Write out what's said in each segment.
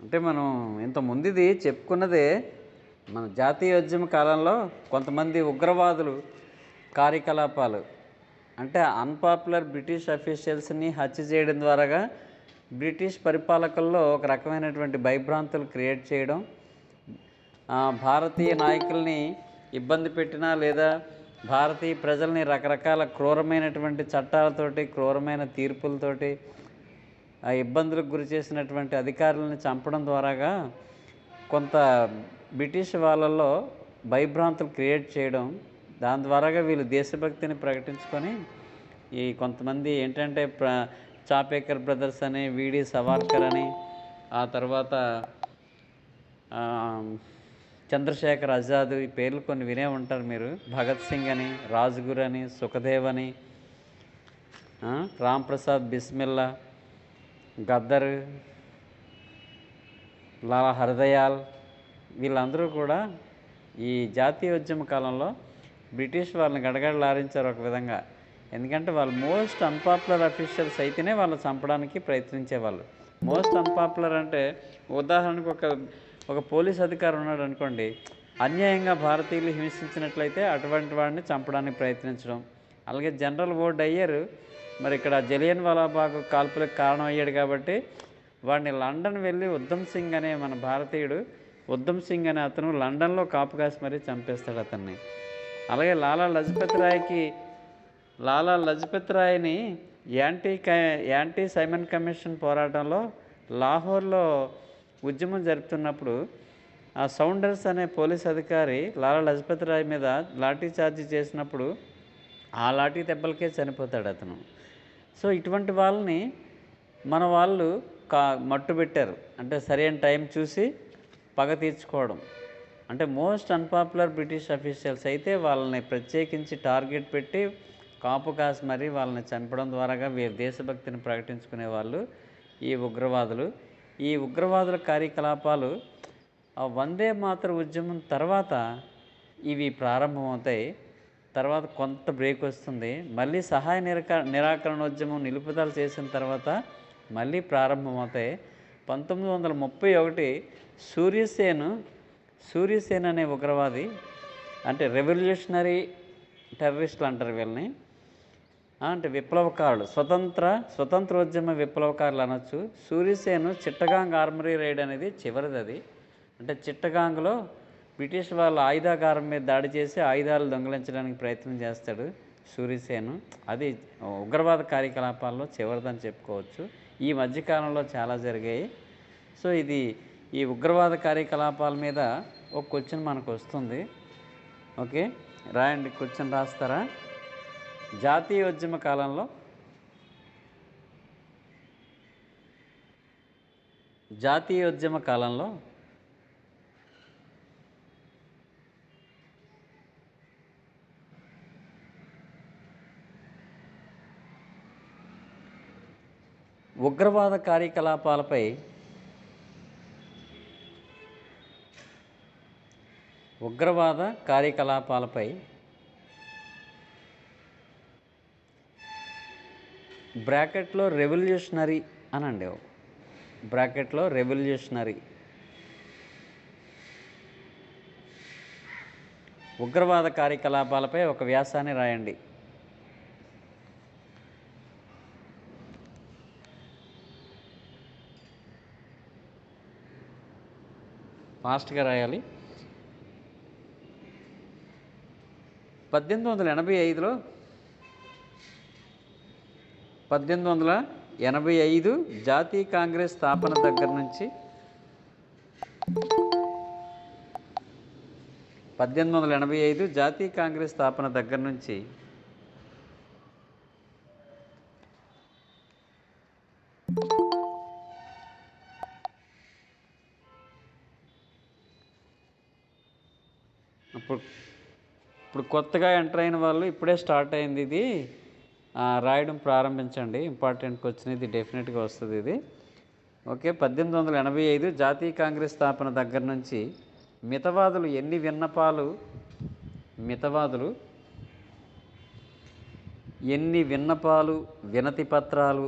అంటే మనం ఇంతకుముందుది చెప్పుకున్నదే మన జాతీయోద్యమ కాలంలో కొంతమంది ఉగ్రవాదులు కార్యకలాపాలు అంటే అన్పాపులర్ బ్రిటిష్ అఫీషియల్స్ని హత్య చేయడం ద్వారాగా బ్రిటిష్ పరిపాలకుల్లో ఒక రకమైనటువంటి భయభ్రాంతులు క్రియేట్ చేయడం, భారతీయ నాయకుల్ని ఇబ్బంది పెట్టినా లేదా భారతీయ ప్రజల్ని రకరకాల క్రూరమైనటువంటి చట్టాలతోటి క్రూరమైన తీర్పులతోటి ఇబ్బందులకు గురి చేసినటువంటి అధికారులను చంపడం ద్వారాగా కొంత బ్రిటిష్ వాళ్ళల్లో భయభ్రాంతులు క్రియేట్ చేయడం, దాని ద్వారాగా వీళ్ళు దేశభక్తిని ప్రకటించుకొని ఈ కొంతమంది ఏంటంటే చాపేకర్ బ్రదర్స్ అని, వీడి సవార్కర్ అని, ఆ తర్వాత చంద్రశేఖర్ ఆజాద్, ఈ పేర్లు కొన్ని వినే ఉంటారు మీరు. భగత్ సింగ్ అని, రాజ్గురు అని, సుఖదేవ్ అని, రామ్ ప్రసాద్ బిస్మిల్లా, గద్దర్, లాలా హర్దయాల్, వీళ్ళందరూ కూడా ఈ జాతీయోద్యమ కాలంలో బ్రిటిష్ వాళ్ళని గడగడలాడించారు ఒక విధంగా. ఎందుకంటే వాళ్ళు మోస్ట్ అన్పాపులర్ అఫీషియల్స్ అయితేనే వాళ్ళు చంపడానికి ప్రయత్నించేవాళ్ళు. మోస్ట్ అన్పాపులర్ అంటే ఉదాహరణకు ఒక పోలీస్ అధికారి ఉన్నాడు అనుకోండి, అన్యాయంగా భారతీయులు హింసించినట్లయితే అటువంటి వాడిని చంపడానికి ప్రయత్నించడం. అలాగే జనరల్ ఓ డయ్యర్ మరి ఇక్కడ జలియన్ వాలాబాగ్ కాల్పులకు కారణం అయ్యాడు కాబట్టి వాడిని లండన్ వెళ్ళి ఉద్దమ్ సింగ్ అనే మన భారతీయుడు ఉద్దమ్ సింగ్ అనే అతను లండన్లో కాపు కాసి మరీ చంపేస్తాడు అతన్ని. అలాగే లాలా లజపత్ రాయ్ని యాంటీ సైమన్ కమిషన్ పోరాటంలో లాహోర్లో ఉద్యమం జరుపుతున్నప్పుడు ఆ సౌండర్స్ అనే పోలీస్ అధికారి లాలా లజపత్ రాయ్ మీద లాఠీ చార్జీ చేసినప్పుడు ఆ లాఠీ దెబ్బలకే చనిపోతాడు అతను. సో ఇటువంటి వాళ్ళని మన వాళ్ళు మట్టు పెట్టారు. అంటే సరైన టైం చూసి పగ తీర్చుకోవడం. అంటే మోస్ట్ అన్పాపులర్ బ్రిటిష్ అఫీషియల్స్ అయితే వాళ్ళని ప్రత్యేకించి టార్గెట్ పెట్టి కాపు కాసి మరీ వాళ్ళని చంపడం ద్వారాగా వీరి దేశభక్తిని ప్రకటించుకునే వాళ్ళు ఈ ఉగ్రవాదులు. ఈ ఉగ్రవాదుల కార్యకలాపాలు వందే మాతర ఉద్యమం తర్వాత ఇవి ప్రారంభమవుతాయి. తర్వాత కొంత బ్రేక్ వస్తుంది, మళ్ళీ సహాయ నిరాకరణోద్యమం నిలుపుదల చేసిన తర్వాత మళ్ళీ ప్రారంభమవుతాయి. 1931 సూర్యసేన్ అనే ఉగ్రవాది, అంటే రెవల్యూషనరీ టెర్రరిస్టులు అంటారు వీళ్ళని, అంటే విప్లవకారులు, స్వతంత్రోద్యమ విప్లవకారులు అనొచ్చు. సూర్యసేన్ చిట్టగాంగ్ ఆర్మరీ రైడ్ అనేది చివరిది. అది అంటే చిట్టగాంగ్లో బ్రిటిష్ వాళ్ళ ఆయుధాగారం మీద దాడి చేసి ఆయుధాలు దొంగిలించడానికి ప్రయత్నం చేస్తాడు సూర్యసేన్. అది ఉగ్రవాద కార్యకలాపాల్లో చివరిదని చెప్పుకోవచ్చు. ఈ మధ్యకాలంలో చాలా జరిగాయి. సో ఇది ఈ ఉగ్రవాద కార్యకలాపాల మీద ఒక క్వశ్చన్ మనకు వస్తుంది. ఓకే, రాయండి, క్వశ్చన్ రాస్తారా? జాతీయోద్యమ కాలంలో ఉగ్రవాద కార్యకలాపాలపై బ్రాకెట్లో రెవల్యూషనరీ అనండి, బ్రాకెట్లో రెవల్యూషనరీ ఉగ్రవాద కార్యకలాపాలపై ఒక వ్యాసాన్ని రాయండి. ఫాస్ట్గా రాయాలి. 1885 జాతీయ కాంగ్రెస్ స్థాపన దగ్గర నుంచి 1885 జాతీయ కాంగ్రెస్ స్థాపన దగ్గర నుంచి ఇప్పుడు కొత్తగా ఎంటర్ అయిన వాళ్ళు ఇప్పుడే స్టార్ట్ అయింది ఇది, రాయడం ప్రారంభించండి. ఇంపార్టెంట్ క్వశ్చన్ ఇది, డెఫినెట్గా వస్తుంది ఇది. ఓకే, 1885 జాతీయ కాంగ్రెస్ స్థాపన దగ్గర నుంచి మితవాదులు ఎన్ని విన్నపాలు వినతి పత్రాలు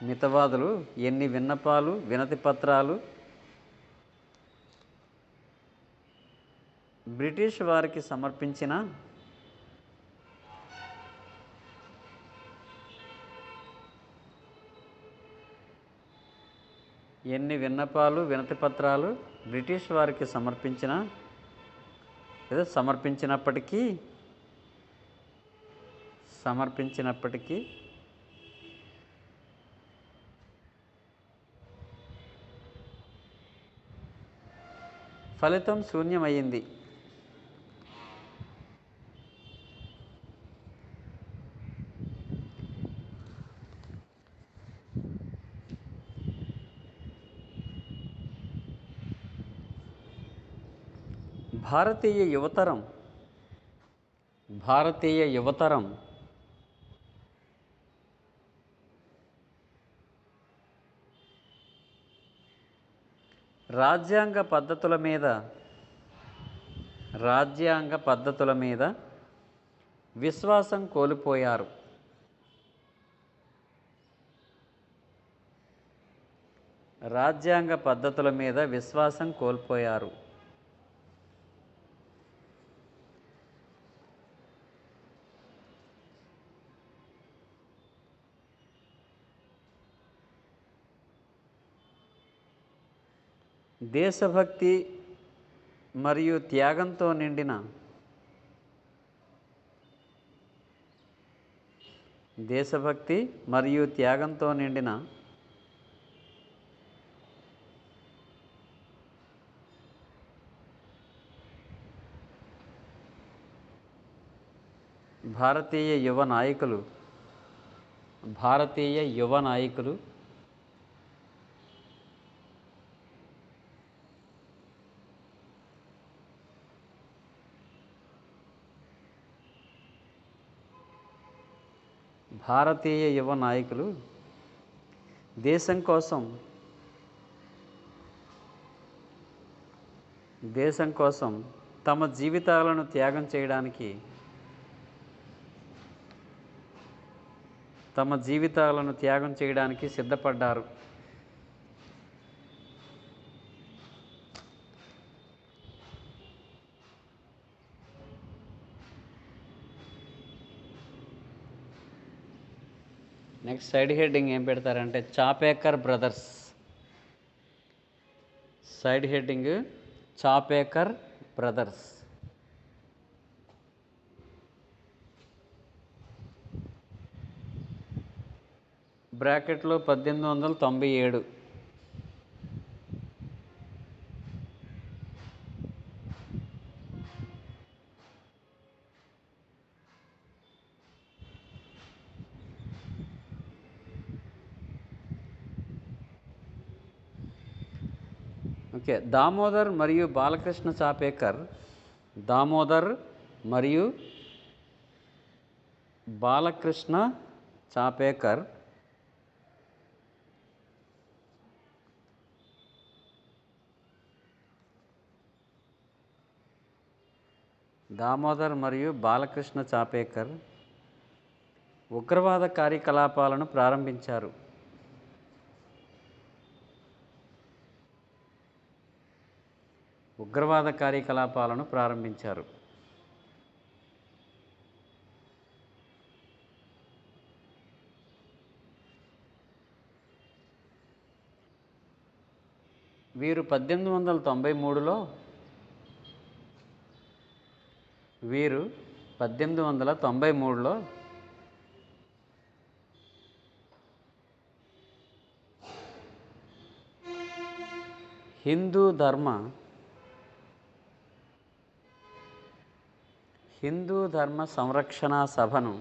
మితవాదులు ఎన్ని విన్నపాలు వినతి పత్రాలు బ్రిటిష్ వారికి సమర్పించిన ఎన్ని విన్నపాలు వినతి పత్రాలు బ్రిటిష్ వారికి సమర్పించినప్పటికీ ఫలితం శూన్యమయ్యింది. భారతీయ యువతరం రాజ్యాంగ పద్ధతుల మీద విశ్వాసం కోల్పోయారు. దేశభక్తి మరియు త్యాగంతో నిండిన భారతీయ యువ నాయకులు దేశం కోసం తమ జీవితాలను త్యాగం చేయడానికి సిద్ధపడ్డారు. నెక్స్ట్ సైడ్ హెడ్డింగ్ ఏం పెడతారంటే చాపేకర్ బ్రదర్స్. బ్రాకెట్లో 1897. ఓకే, దామోదర్ మరియు బాలకృష్ణ చాపేకర్ ఉగ్రవాద కార్యకలాపాలను ప్రారంభించారు. వీరు 1893లో హిందూ ధర్మ సంరక్షణ సభను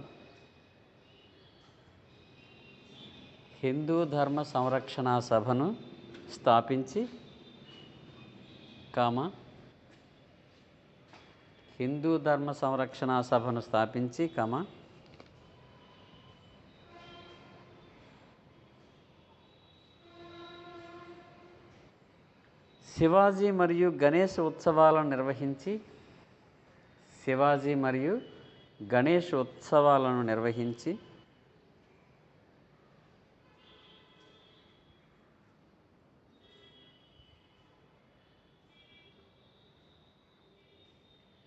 స్థాపించి శివాజీ మరియు గణేష్ ఉత్సవాలను నిర్వహించి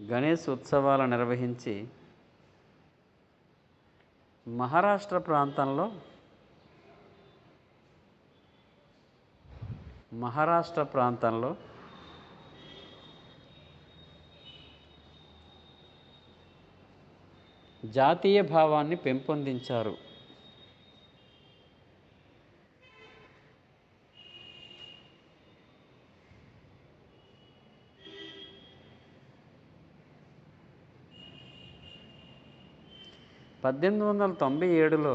గణేష్ ఉత్సవాలు నిర్వహించి మహారాష్ట్ర ప్రాంతంలో 'జాతీయ భావాన్ని' పెంపొందించారు. పద్దెనిమిది వందల 97లో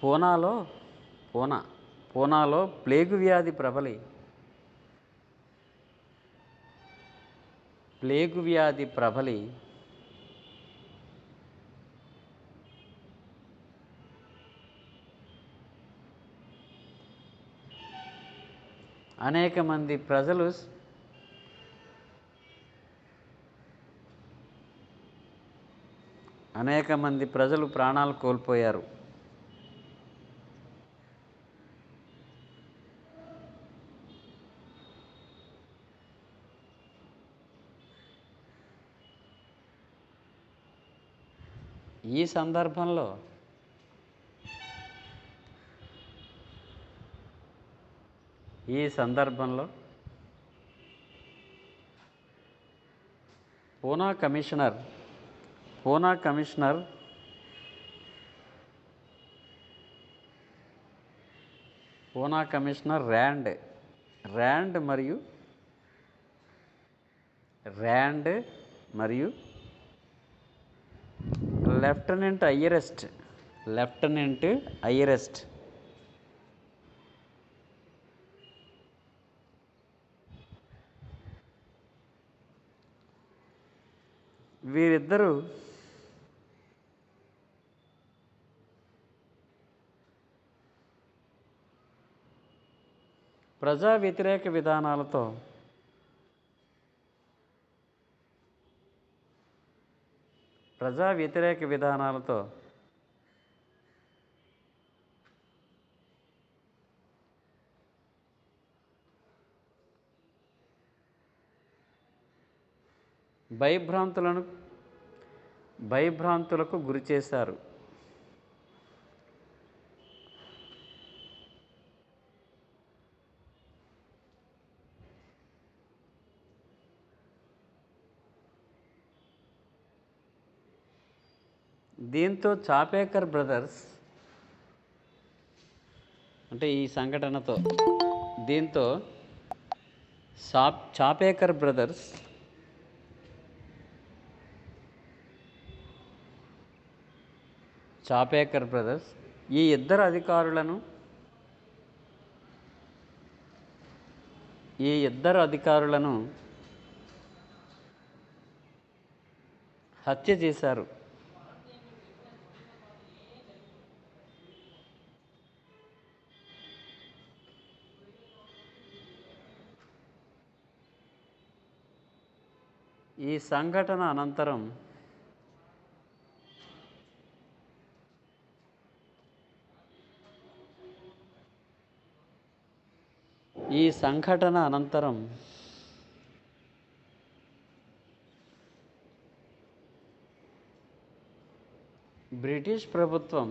పూనాలో ప్లేగు వ్యాధి ప్రబలి అనేక మంది ప్రజలు ప్రాణాలు కోల్పోయారు. ఈ సందర్భంలో పూనా కమిషనర్ ర్యాండ్ మరియు లెఫ్టినెంట్ అయ్యరెస్ట్ వీరిద్దరూ ప్రజా వ్యతిరేక విధానాలతో భయభ్రాంతులకు గురిచేశారు. దీంతో చాపేకర్ బ్రదర్స్ ఈ ఇద్దరు అధికారులను హత్య చేశారు. ఈ సంఘటన అనంతరం బ్రిటిష్ ప్రభుత్వం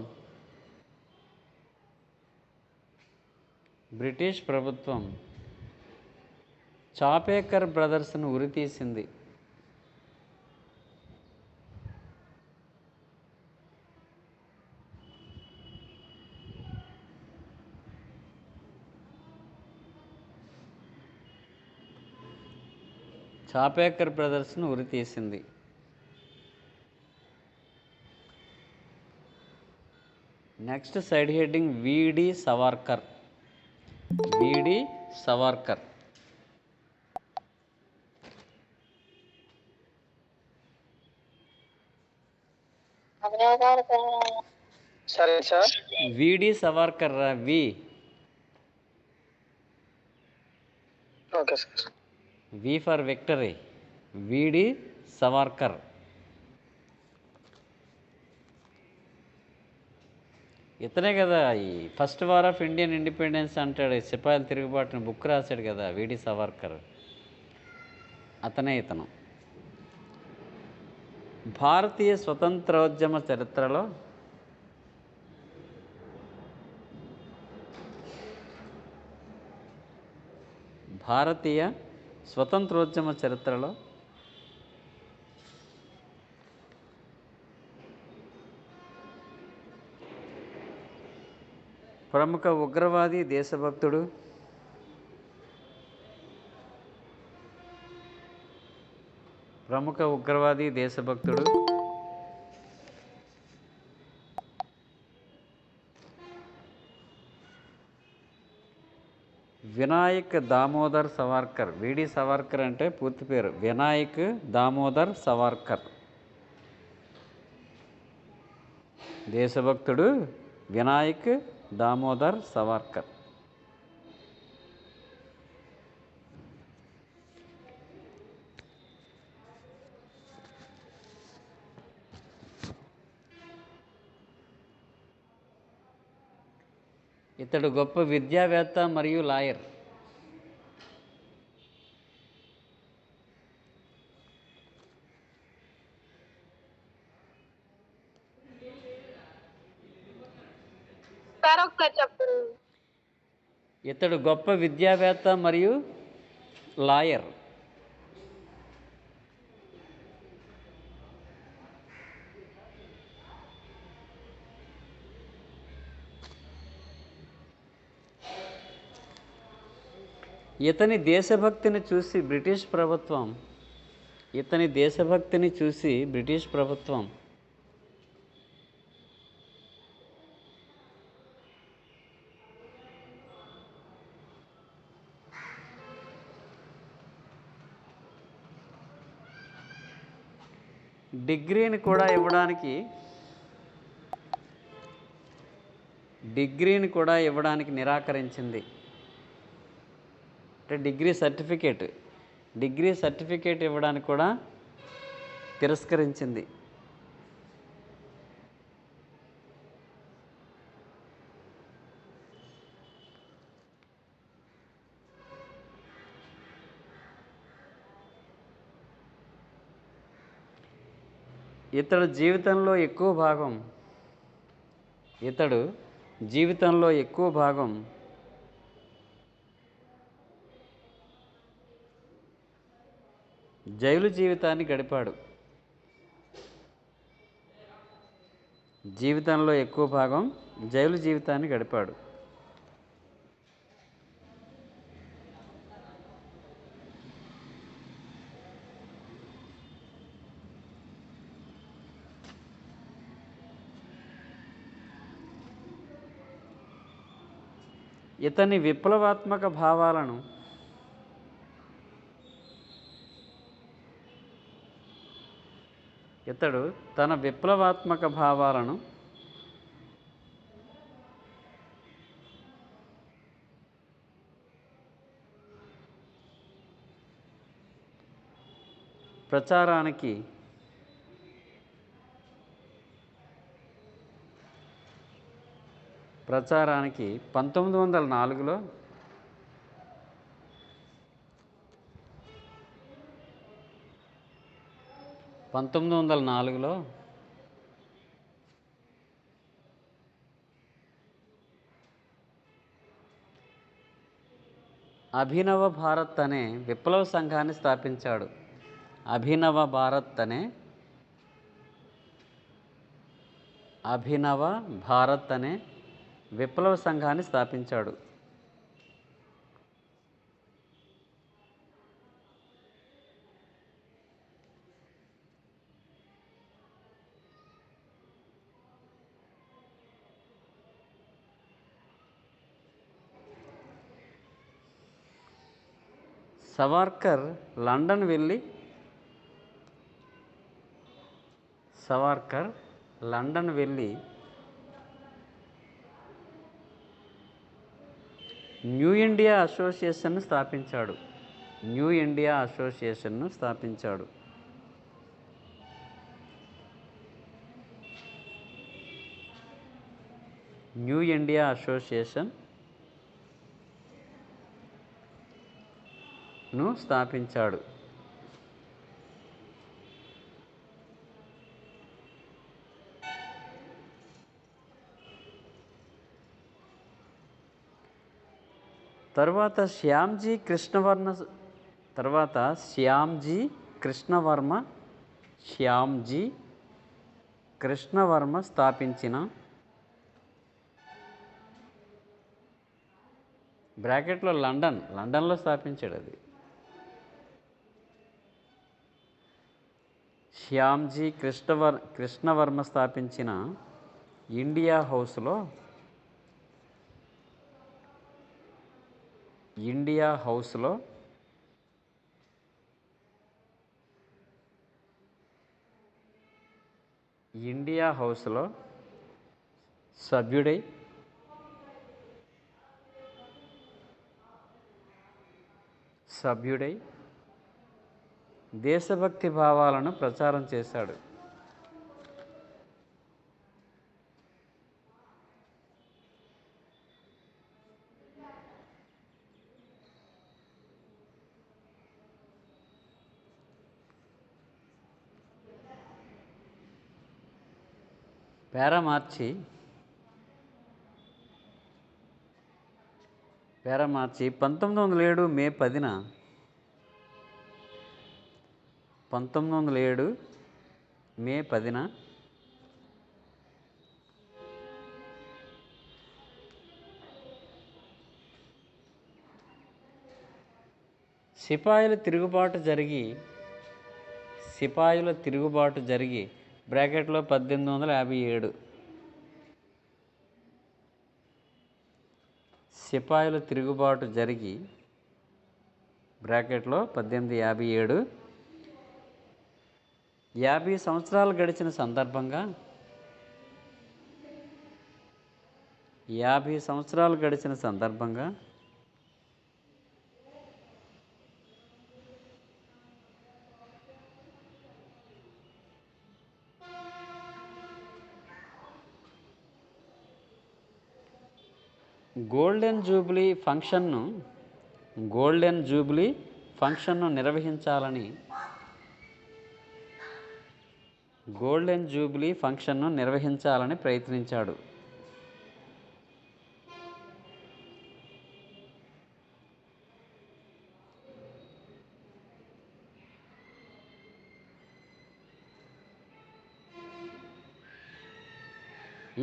చాపేకర్ బ్రదర్స్ను ఉరితీసింది. నెక్స్ట్ సైడ్ హెడ్డింగ్ విడి సవార్కర్. విడి సవార్కర్ వి ఫర్ విక్టరీ. విడి సవార్కర్ ఇతనే కదా ఈ first war of Indian independence అంటాడు, సిపాయిల తిరుగుబాటుని బుక్ రాశాడు కదా విడి సవర్కర్, అతనే ఇతను. భారతీయ స్వతంత్రోద్యమ చరిత్రలో భారతీయ స్వతంత్రోద్యమ చరిత్రలో ప్రముఖ ఉగ్రవాది, దేశభక్తుడు, వినాయక్ దామోదర్ సవర్కర్. విడి సవర్కర్ అంటే పూర్తి పేరు వినాయక్ దామోదర్ సవర్కర్. దేశభక్తుడు వినాయక్ దామోదర్ సవర్కర్. ఇతడు గొప్ప విద్యావేత్త మరియు లాయర్. ఇతడు గొప్ప విద్యావేత్త మరియు లాయర్. ఇతని దేశభక్తిని చూసి బ్రిటిష్ ప్రభుత్వం డిగ్రీని కూడా ఇవ్వడానికి నిరాకరించింది. అంటే డిగ్రీ సర్టిఫికేట్ ఇవ్వడానికి కూడా తిరస్కరించింది. ఇతడు జీవితంలో ఎక్కువ భాగం జైలు జీవితాన్ని గడిపాడు. ఇతని విప్లవాత్మక భావాలను ఇతడు తన విప్లవాత్మక భావాలను ప్రచారానికి 1904లో అభినవ భారత్ అనే విప్లవ సంఘాన్ని స్థాపించాడు. అభినవ భారత్ అనే విప్లవ సంఘాన్ని స్థాపించాడు. సవర్కర్ లండన్ వెళ్ళి న్యూ ఇండియా అసోసియేషన్ను స్థాపించాడు. న్యూ న్యూ ఇండియా అసోసియేషన్ను స్థాపించాడు. తర్వాత శ్యామ్జీ కృష్ణవర్మ స్థాపించిన బ్రాకెట్లో లండన్లో స్థాపించాడు అది. శ్యామ్జీ కృష్ణవర్మ స్థాపించిన ఇండియా హౌస్లో సభ్యుడై దేశభక్తి భావాలను ప్రచారం చేశాడు. పేరా మార్చి 1907 మే 10న సిపాయిల తిరుగుబాటు జరిగి బ్రాకెట్లో 1857 సిపాయిల తిరుగుబాటు జరిగి బ్రాకెట్లో 1857 50 సంవత్సరాలు గడిచిన సందర్భంగా గోల్డెన్ జూబ్లీ ఫంక్షన్ను నిర్వహించాలని ప్రయత్నించాడు.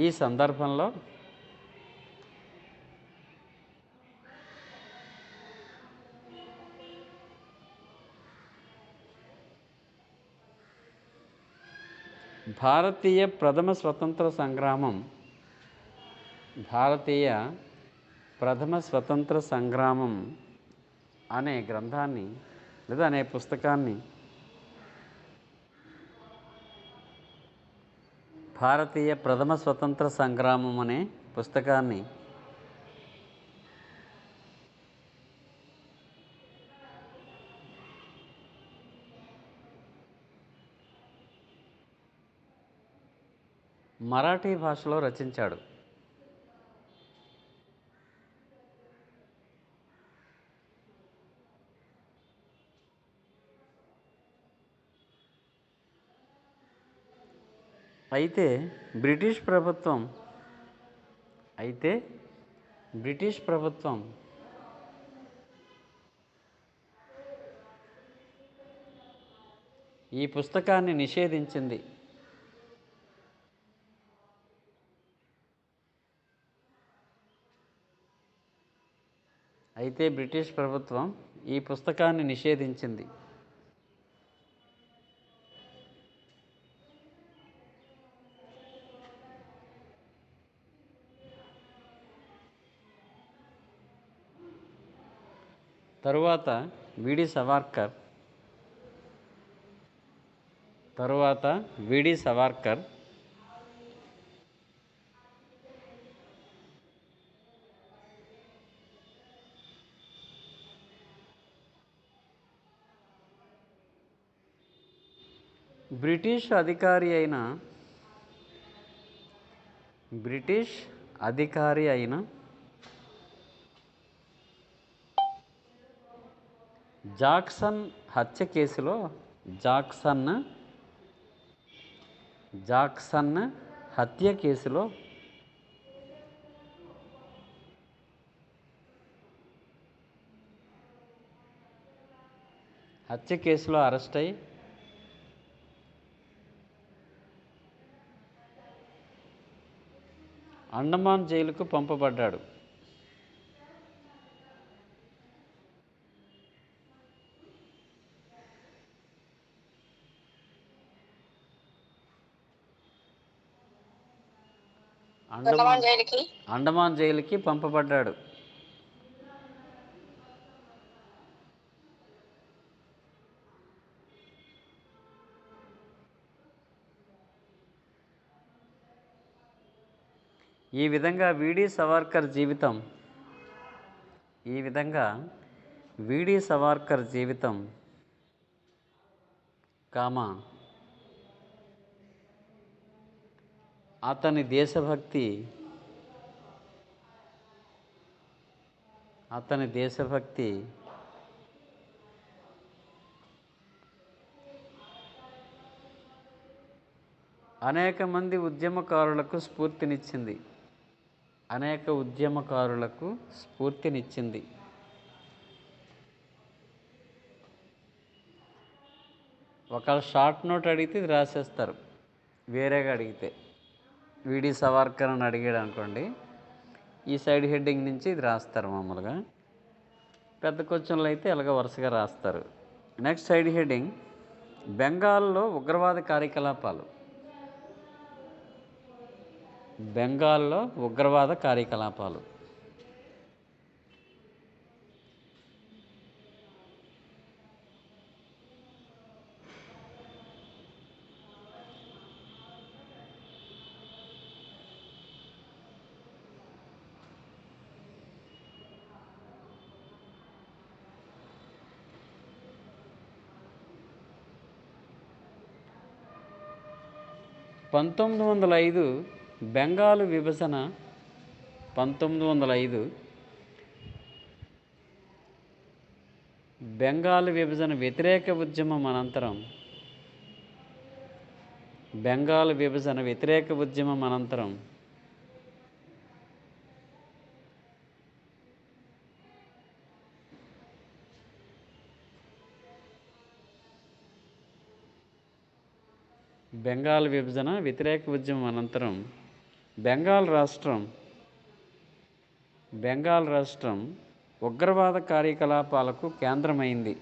ఈ సందర్భంలో భారతీయ ప్రథమ స్వతంత్ర సంగ్రామం అనే గ్రంథాన్ని లేదా అనే పుస్తకాన్ని భారతీయ ప్రథమ స్వతంత్ర సంగ్రామం అనే పుస్తకాన్ని మరాఠీ భాషలో రచించాడు. అయితే బ్రిటిష్ ప్రభుత్వం ఈ పుస్తకాన్ని నిషేధించింది. తరువాత విడి సవార్కర్ బ్రిటిష్ అధికారి అయిన జాక్సన్ హత్య కేసులో జాక్సన్ హత్య కేసులో అరెస్ట్ అయి అండమాన్ జైలుకు పంపబడ్డాడు. అండమాన్ జైలుకి పంపబడ్డాడు. ఈ విధంగా వీడి సవార్కర్ జీవితం అతని దేశభక్తి అనేక మంది ఉద్యమకారులకు స్ఫూర్తినిచ్చింది. ఒకవేళ షార్ట్ నోట్ అడిగితే ఇది రాసేస్తారు, వేరేగా అడిగితే వీడి సవార్కర్ అని అడిగాడు అనుకోండి, ఈ సైడ్ హెడ్డింగ్ నుంచి ఇది రాస్తారు. మామూలుగా పెద్ద క్వశ్చన్లు అయితే ఇలాగ వరుసగా రాస్తారు. నెక్స్ట్ సైడ్ హెడ్డింగ్, బెంగాల్లో ఉగ్రవాద కార్యకలాపాలు. బెంగాల్లో ఉగ్రవాద కార్యకలాపాలు. బెంగాలు విభజన 1905 బెంగాల్ విభజన వ్యతిరేక ఉద్యమం అనంతరం బెంగాల్ రాష్ట్రం ఉగ్రవాద కార్యకలాపాలకు కేంద్రమైంది.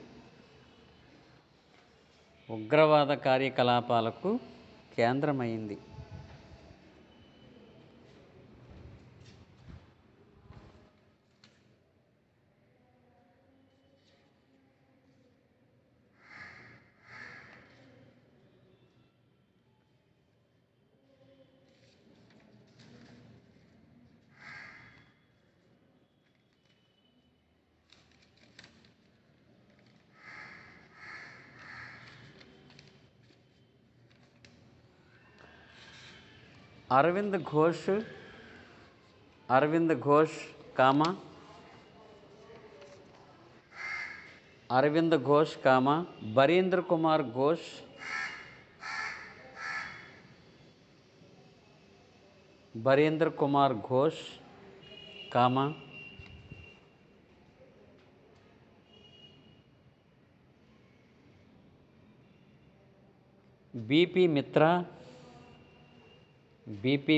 అరవింద్ ఘోష్, బరీంద్ర కుమార్ ఘోష్, బీపీ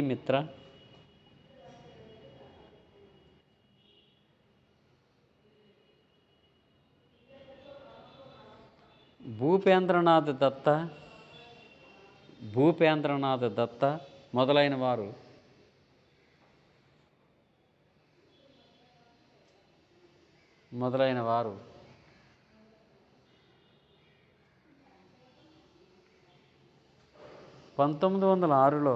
మిత్రా, భూపేంద్రనాథ్ దత్త మొదలైన వారు 1906లో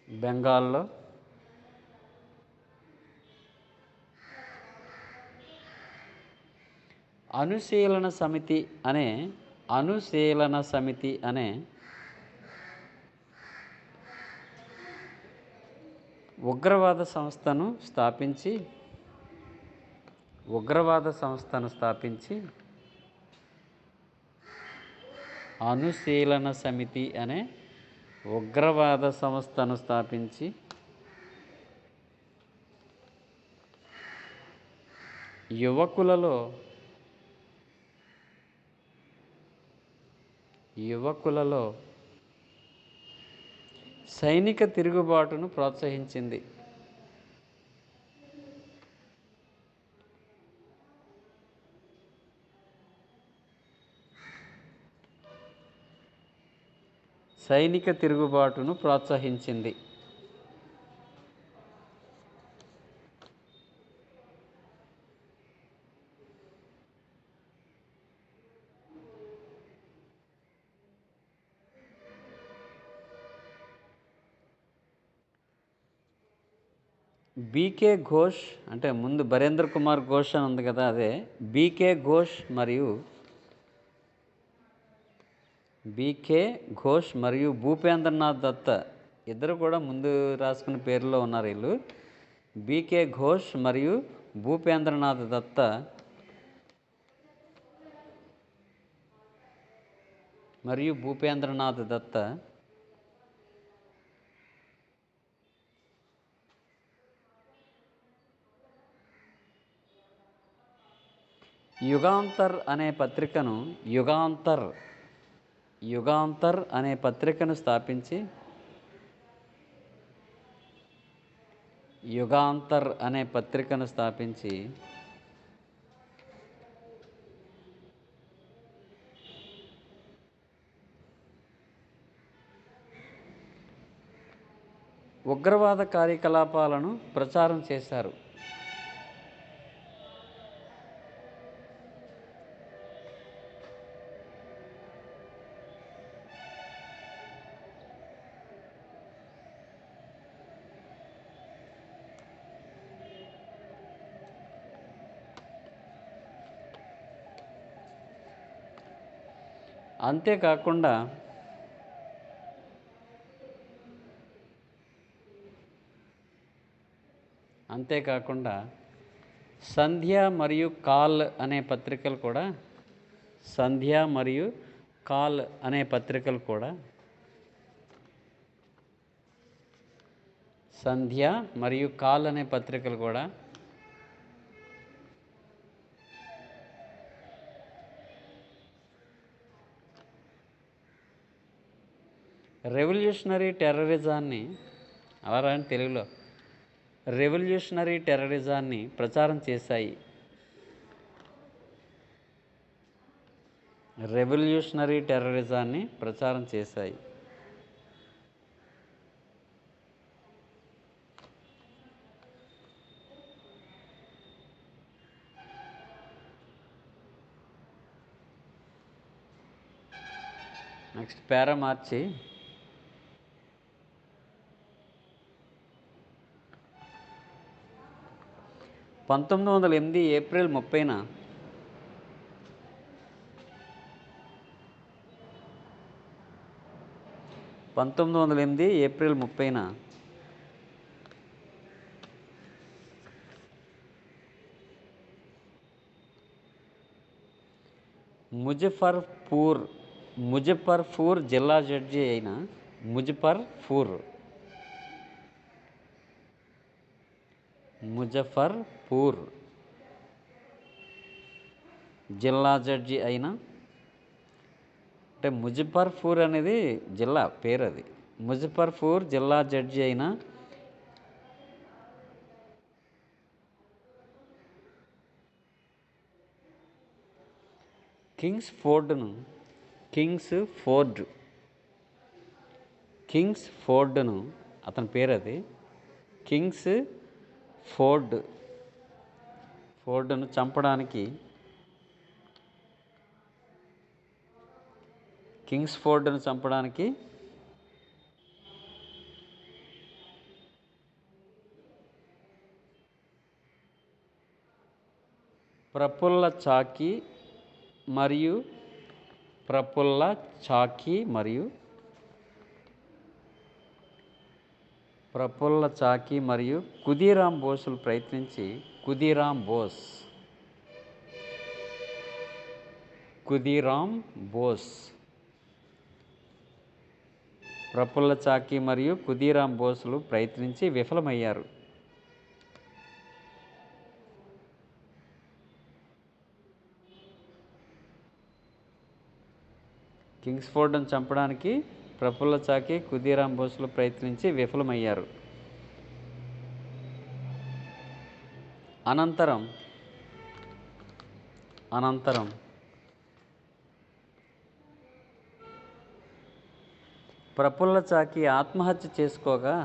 బెంగాల్లో అనుశీలన సమితి అనే అనుశీలన సమితి అనే ఉగ్రవాద సంస్థను స్థాపించి అనుశీలన సమితి అనే ఉగ్రవాద సంస్థను స్థాపించి యువకులలో సైనిక తిరుగుబాటును ప్రోత్సహించింది. సైనిక తిరుగుబాటును ప్రోత్సహించింది. బీకే ఘోష్ అంటే ముందు బరేంద్ర కుమార్ ఘోష్ అని ఉంది కదా, అదే బీకే ఘోష్ మరియు భూపేంద్రనాథ్ దత్త ఇద్దరు కూడా ముందు రాసుకున్న పేర్లో ఉన్నారు వీళ్ళు. బీకే ఘోష్ మరియు భూపేంద్రనాథ్ దత్త యుగాంతర్ అనే పత్రికను స్థాపించి ఉగ్రవాద కార్యకలాపాలను ప్రచారం చేశారు. అంతేకాకుండా సంధ్య మరియు కాల్ అనే పత్రికలు కూడా రెవల్యూషనరీ టెర్రరిజాన్ని ప్రచారం చేశాయి. నెక్స్ట్ పేరా మార్చి 1908 ఏప్రిల్ 30న ముజఫర్పూర్ జిల్లా జడ్జి అయిన ముజఫర్పూర్ జిల్లా జడ్జి అయిన, అంటే ముజఫర్పూర్ అనేది జిల్లా పేరు, అది ముజఫర్పూర్ జిల్లా జడ్జి అయిన కింగ్స్ఫోర్డ్ను అతని పేరు, అది కింగ్స్ఫోర్డ్ను చంపడానికి ప్రఫుల్ల చాకి మరియు ప్రఫుల్ల చాకి మరియు ఖుదీరాం బోసులు ప్రయత్నించి ప్రఫుల్ల చాకి మరియు ఖుదీరాం బోసులు ప్రయత్నించి విఫలమయ్యారు. కింగ్స్ఫోర్డ్ను చంపడానికి ప్రఫుల్ల చాకి ఖుదీరాం బోసులు ప్రయత్నించి విఫలమయ్యారు. అనంతరం ప్రఫుల్ల చాకి ఆత్మహత్య చేసుకోగా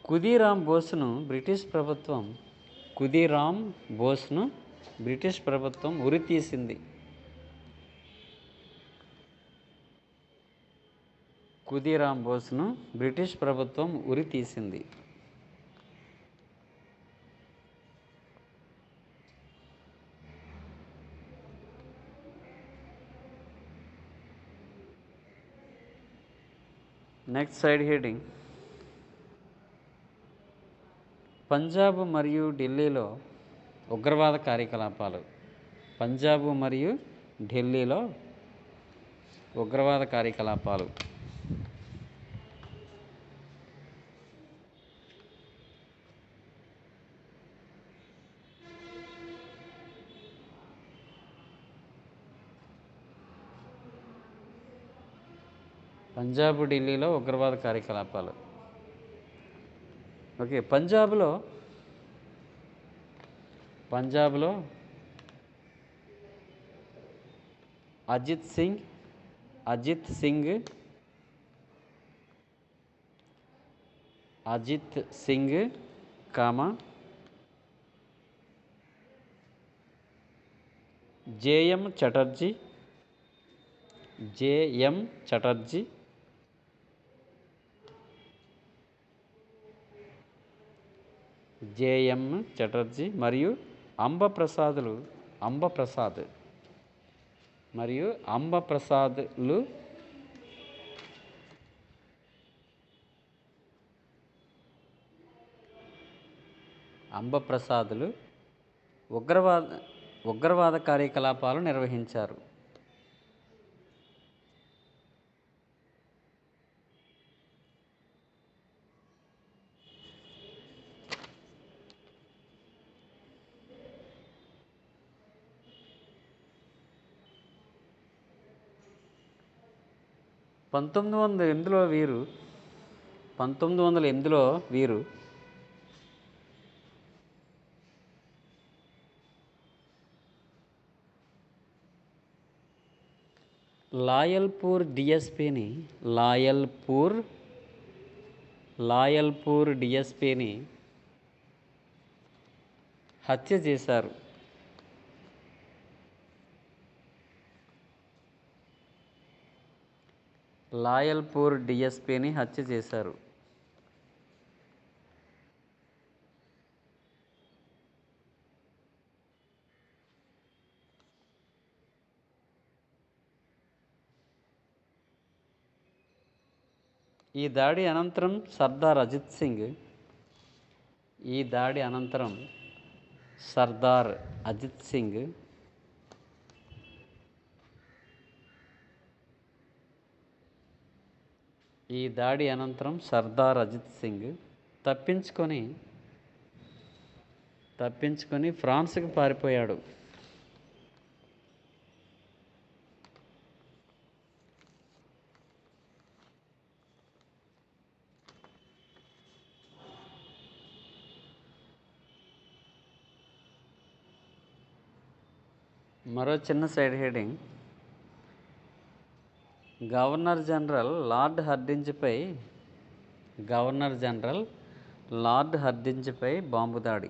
ఖుదీరాం బోస్ను బ్రిటిష్ ప్రభుత్వం ఉరితీసింది. నెక్స్ట్ సైడ్ హెడింగ్, పంజాబ్ మరియు ఢిల్లీలో ఉగ్రవాద కార్యకలాపాలు. ఓకే, పంజాబ్లో అజిత్ సింగ్ జేఎం చటర్జీ మరియు అంబప్రసాదులు ఉగ్రవాద కార్యకలాపాలు నిర్వహించారు. పంతొమ్మిది వందల ఎనిమిదిలో వీరు లాయల్పూర్ డిఎస్పీని హత్య చేశారు. ఈ దాడి అనంతరం సర్దార్ అజిత్ సింగ్ తప్పించుకొని ఫ్రాన్స్కు పారిపోయాడు. మరో చిన్న side heading, governor general lord హార్డింజ్పై లార్డ్ హర్డింజ్పై బాంబు దాడి.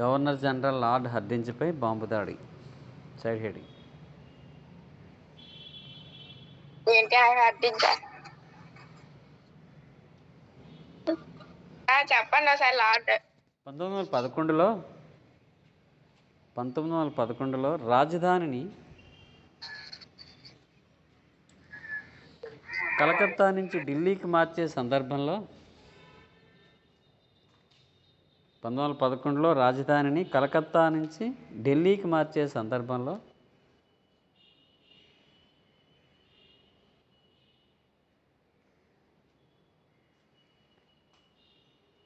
గవర్నర్ జనరల్ లార్డ్ హర్డింజ్పై బాంబు దాడి. Side heading. ఏంటి ఆయన అర్థించారు? చెప్పండి ఒకసారి. లార్డ్ 1911లో రాజధానిని కలకత్తా నుంచి ఢిల్లీకి మార్చే సందర్భంలో 1911లో రాజధానిని కలకత్తా నుంచి ఢిల్లీకి మార్చే సందర్భంలో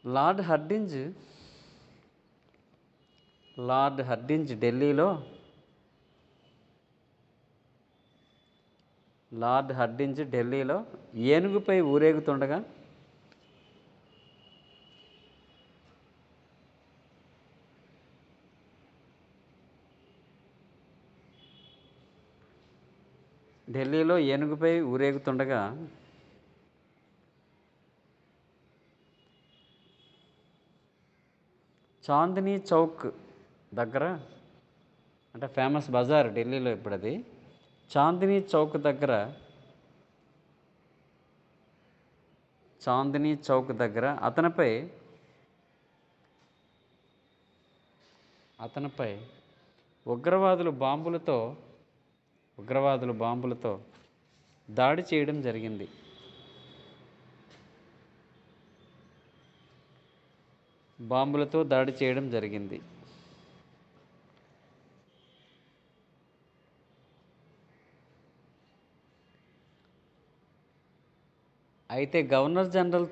లార్డ్ హర్డింజ్ ఢిల్లీలో ఏనుగుపై ఊరేగుతుండగా చాందినీ చౌక్ దగ్గర, అంటే ఫేమస్ బజార్ ఢిల్లీలో ఇప్పుడు అది, చాందినీ చౌక్ దగ్గర అతనిపై ఉగ్రవాదులు బాంబులతో దాడి చేయడం జరిగింది. అయితే గవర్నర్ జనరల్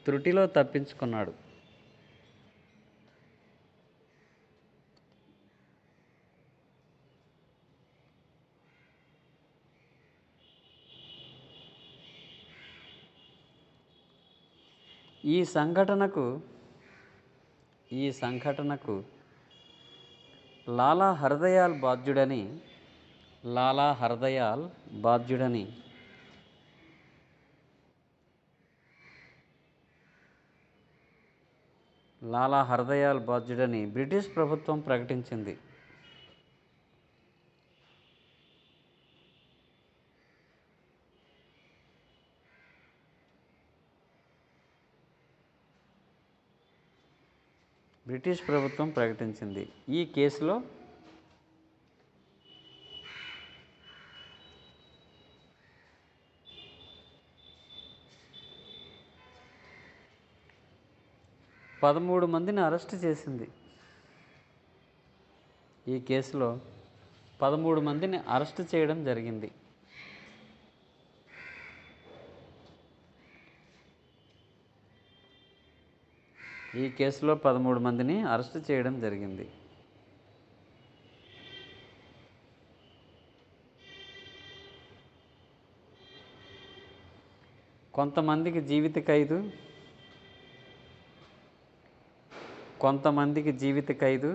త్రుటిలో తప్పించుకున్నాడు. ఈ సంఘటనకు లాలా హర్దయాల్ బాధ్యుడని బ్రిటిష్ ప్రభుత్వం ప్రకటించింది. ఈ కేసులో పదమూడు మందిని అరెస్టు చేయడం జరిగింది. కొంతమందికి జీవిత ఖైదు,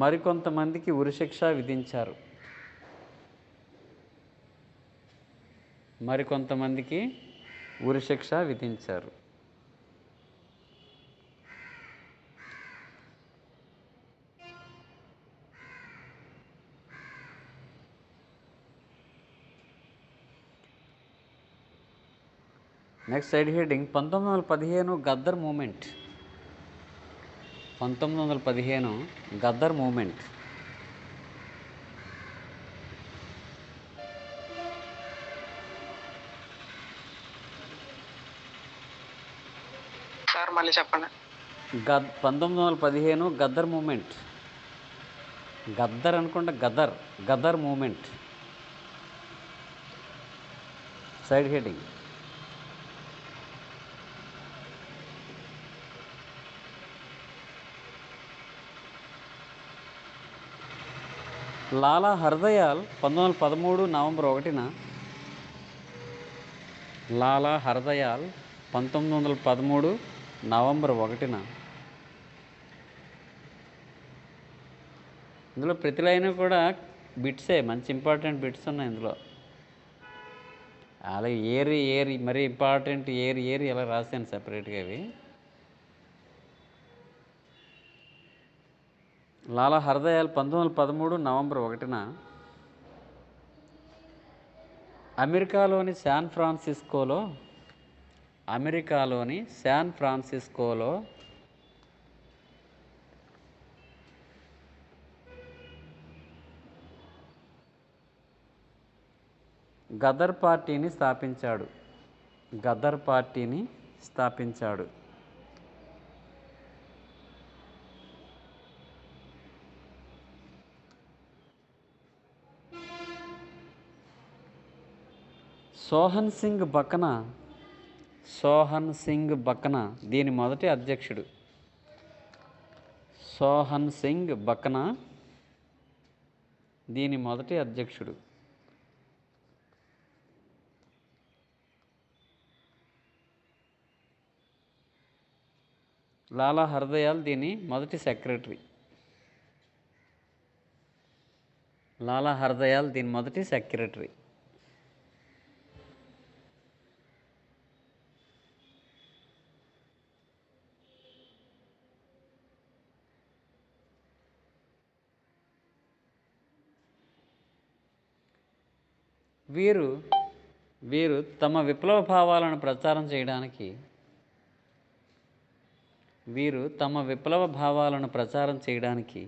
మరికొంతమందికి ఉరిశిక్ష విధించారు. Next side heading 1915 Ghadar movement. Sir మళ్ళీ చెప్పండి. 1915 Ghadar movement. Ghadar movement. Side heading. Lala Hardayal 1913 November 1న 1913 నవంబర్ 1న. ఇందులో ప్రతి లైన్ కూడా బిట్సే, మంచి ఇంపార్టెంట్ బిట్స్ ఉన్నాయి ఇందులో. అలాగే ఏరి మరీ ఇంపార్టెంట్ ఏరి ఇలా రాశాను సెపరేట్గా ఇవి. లాలా హర్దయాల్ 1913 నవంబర్ 1న అమెరికాలోని శాన్ ఫ్రాన్సిస్కోలో గదర్ పార్టీని స్థాపించాడు. సోహన్ సింగ్ బకనా దీని మొదటి అధ్యక్షుడు. లాలా హర్దయాల్ దీని మొదటి సెక్రటరీ. వీరు తమ విప్లవ భావాలను ప్రచారం చేయడానికి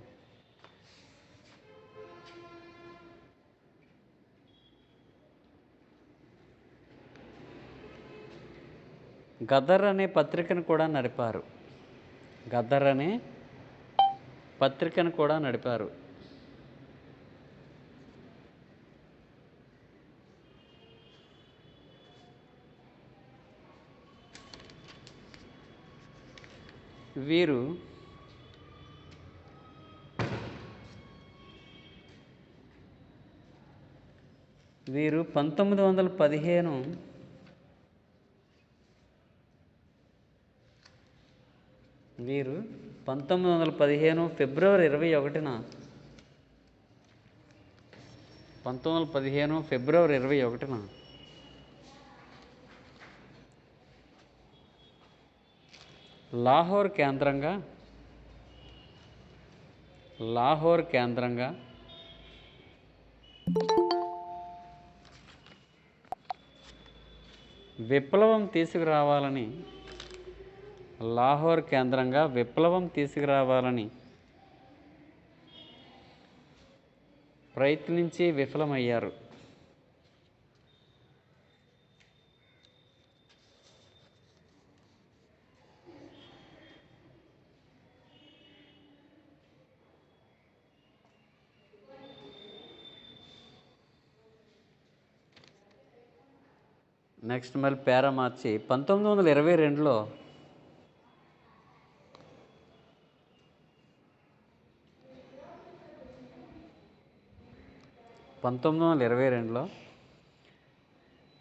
గదర్ అనే పత్రికను కూడా నడిపారు. వీరు 1915 ఫిబ్రవరి 21న లాహోర్ కేంద్రంగా విప్లవం తీసుకురావాలని ప్రయత్నించి విఫలమయ్యారు. నెక్స్ట్ మళ్ళీ పేరా మార్చి 1922లో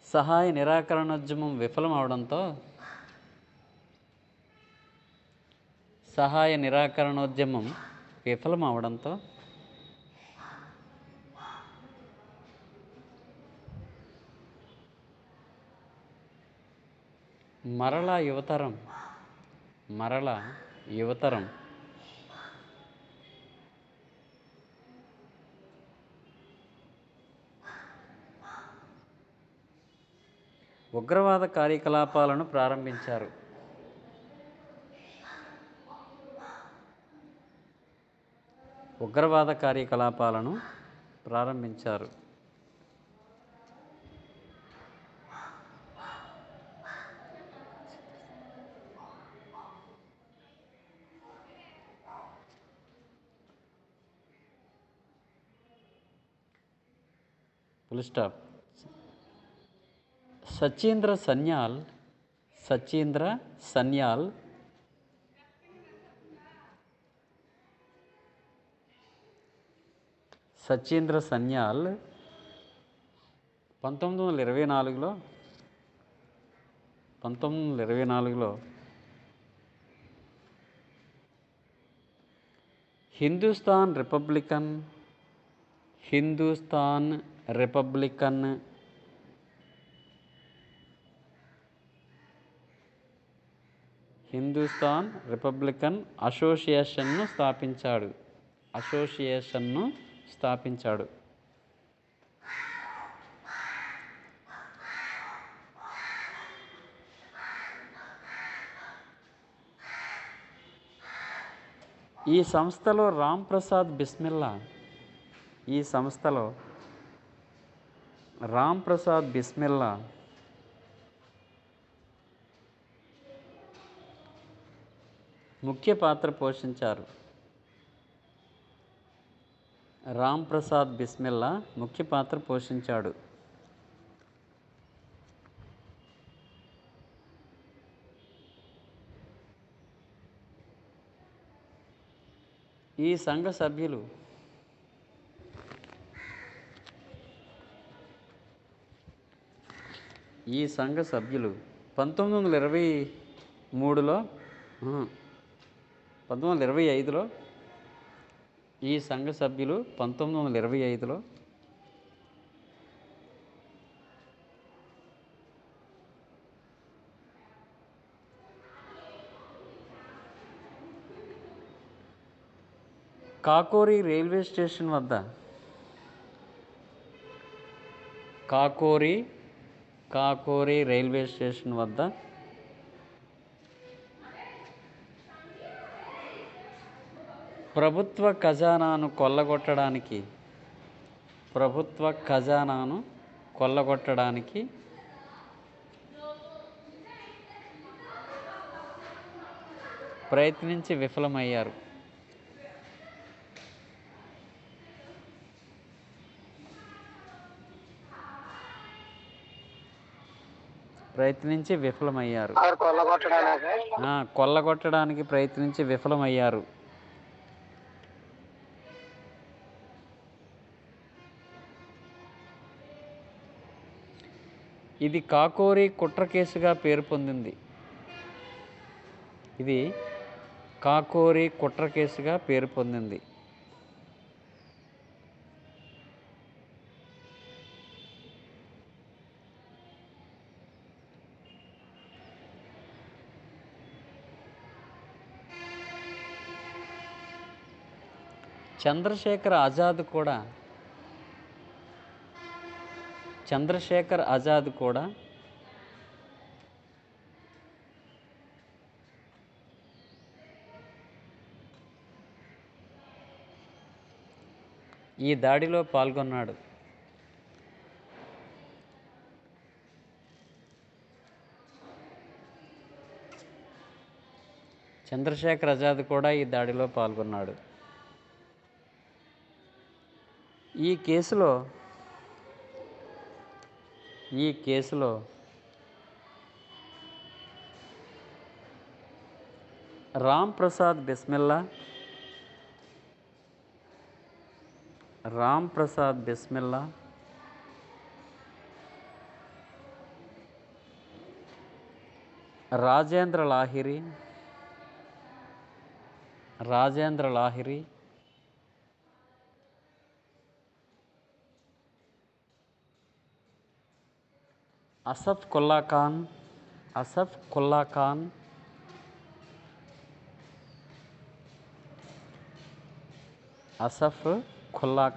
సహాయ నిరాకరణోద్యమం విఫలమవడంతో మరలా యువతరం ఉగ్రవాద కార్యకలాపాలను ప్రారంభించారు. Full stop. సచీంద్ర సన్యాల్ 1924లో 1924లో హిందూస్థాన్ రిపబ్లికన్ అసోసియేషన్ను స్థాపించాడు. ఈ సంస్థలో రాంప్రసాద్ బిస్మిల్లా ముఖ్య పాత్ర పోషించారు. ఈ సంఘ సభ్యులు 1925లో కాకోరి రైల్వే స్టేషన్ వద్ద ప్రభుత్వ ఖజానాను కొల్లగొట్టడానికి ప్రయత్నించి విఫలమయ్యారు. కొల్లగొట్టడానికి ప్రయత్నించి విఫలమయ్యారు. ఇది కాకోరి కుట్ర కేసుగా పేరు పొందింది. చంద్రశేఖర్ ఆజాద్ కూడా ఈ దాడిలో పాల్గొన్నాడు. ఈ కేసులో రాంప్రసాద్ బిస్మిల్లా, రాజేంద్ర లాహిరి, అసఫ్ ఖుల్లా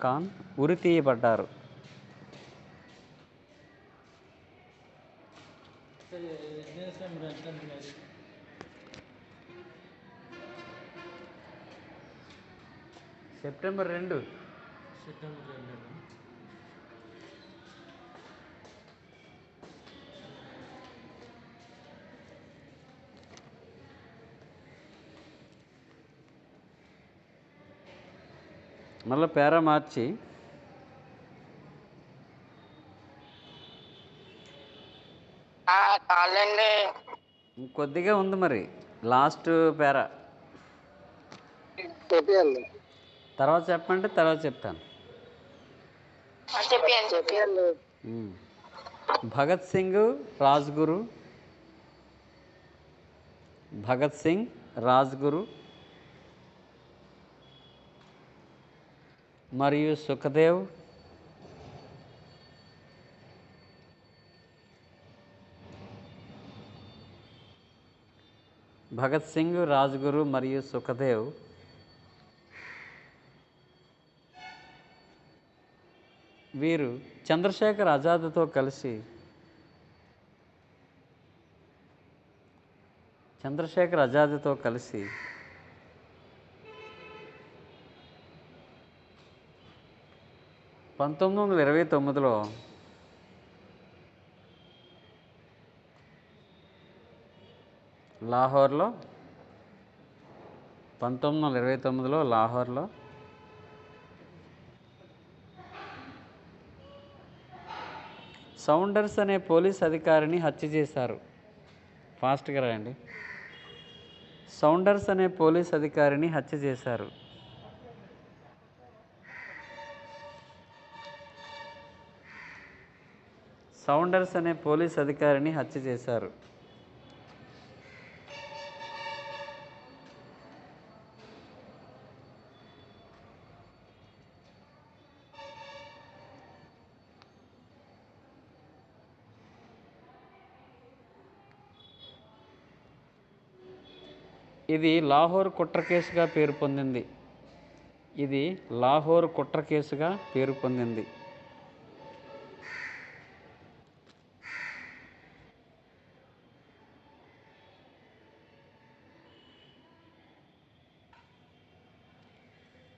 ఖాన్ ఉరితీయబడ్డారు. సెప్టెంబర్ 2 మళ్ళీ పేరా మార్చి కొద్దిగా ఉంది మరి లాస్ట్ పేరా. తర్వాత చెప్పంటే తర్వాత చెప్తాను. భగత్ సింగ్, రాజ్గురు, భగత్ సింగ్, రాజ్గురు మరియు సుఖదేవ్ భగత్ సింగ్, రాజ్గురు మరియు సుఖదేవ్ వీరు చంద్రశేఖర్ ఆజాద్తో కలిసి చంద్రశేఖర్ ఆజాద్తో కలిసి పంతొమ్మిది వందల 29లో లాహోర్లో 1929లో లాహోర్లో సౌండర్స్ అనే పోలీస్ అధికారిని హత్య చేశారు. ఫాస్ట్గా రాయండి. సౌండర్స్ అనే పోలీస్ అధికారిని హత్య చేశారు. సౌండర్స్ అనే పోలీస్ అధికారిని హత్య చేశారు. ఇది లాహోర్ కుట్ర కేసుగా పేరు పొందింది. ఇది లాహోర్ కుట్ర కేసుగా పేరు పొందింది.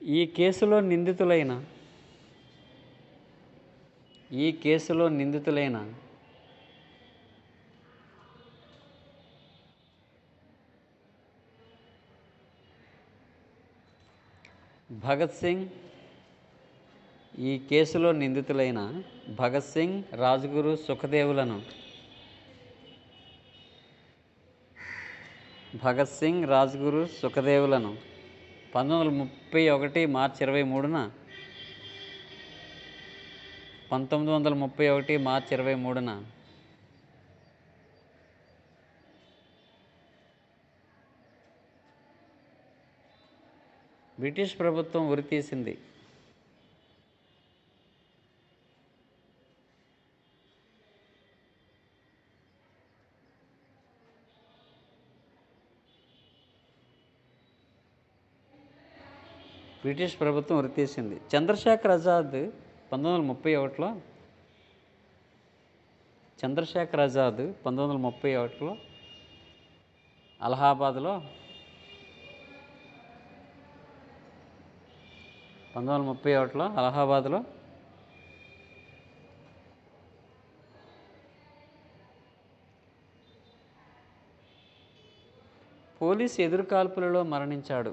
ఈ కేసులో నిందితులైన భగత్ సింగ్, రాజ్గురు, సుఖదేవులను 1931 మార్చి 23న బ్రిటిష్ ప్రభుత్వం ఉరితీసింది. చంద్రశేఖర్ ఆజాద్ 1931లో అలహాబాద్లో పోలీస్ ఎదురుకాల్పులలో మరణించాడు.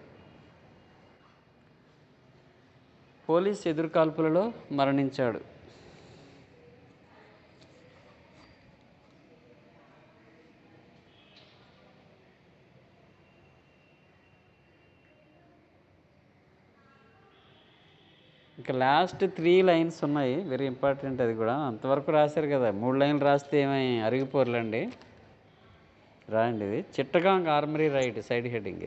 ఇంకా లాస్ట్ 3 లైన్స్ ఉన్నాయి, వెరీ ఇంపార్టెంట్. అది కూడా అంతవరకు రాశారు కదా, 3 లైన్లు రాస్తే ఏమై అరిగిపోర్లండి. రాయండి. ఇది Chittagong armoury raid side heading.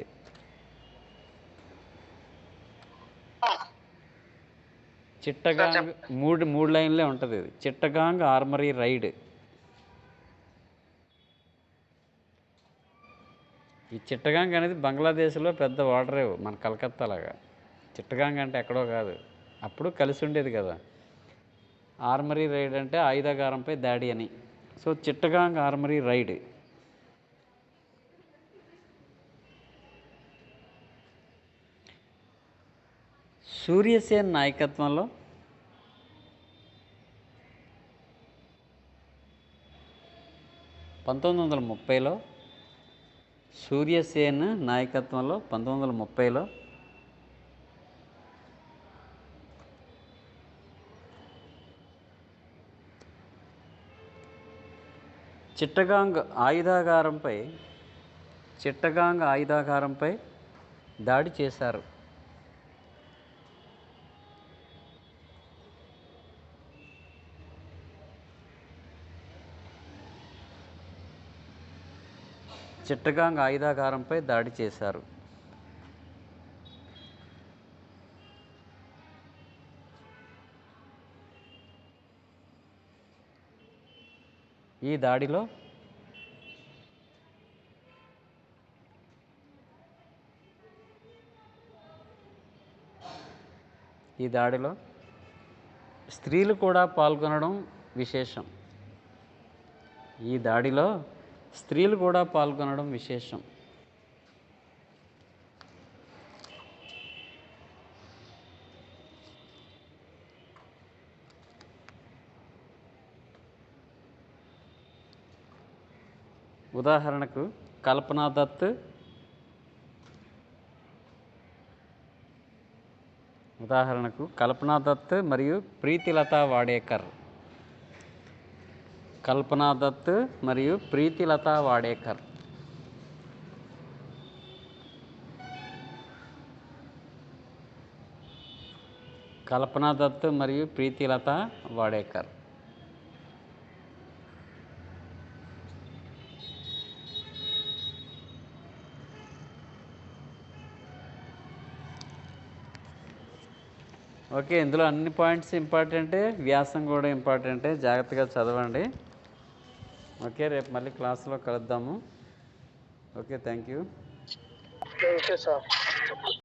Chittagong మూడు లైన్లే ఉంటుంది. ఇది చిట్టగాంగ్ ఆర్మరీ రైడ్. ఈ చిట్టగాంగ్ అనేది బంగ్లాదేశ్లో పెద్ద వాటరేవు, మన కలకత్తా లాగా. చిట్టగాంగ్ అంటే ఎక్కడో కాదు, అప్పుడు కలిసి ఉండేది కదా. ఆర్మరీ రైడ్ అంటే ఆయుధాగారంపై దాడి అని. So Chittagong armoury raid. Surya Sen నాయకత్వంలో 1930లో సూర్యసేన్ నాయకత్వంలో 1930లో చిట్టగాంగ్ ఆయుధాగారంపై దాడి చేశారు. చిట్టగాంగ్ ఆయుధాగారంపై దాడి చేశారు? ఈ దాడిలో స్త్రీలు కూడా పాల్గొనడం విశేషం. ఈ దాడిలో స్త్రీలు కూడా పాల్గొనడం విశేషం. ఉదాహరణకు కల్పనా దత్, మరియు ప్రీతిలతా వాడేకర్. కల్పనా దత్ మరియు ప్రీతిలతా వాడేకర్. కల్పనా దత్ మరియు ప్రీతిలతా వాడేకర్. ఓకే, ఇందులో అన్ని పాయింట్స్ ఇంపార్టెంటే, వ్యాసం కూడా ఇంపార్టెంటే. జాగ్రత్తగా చదవండి. ఓకే, రేపు మళ్ళీ క్లాస్లో కలుద్దాము. Okay, thank you. సార్.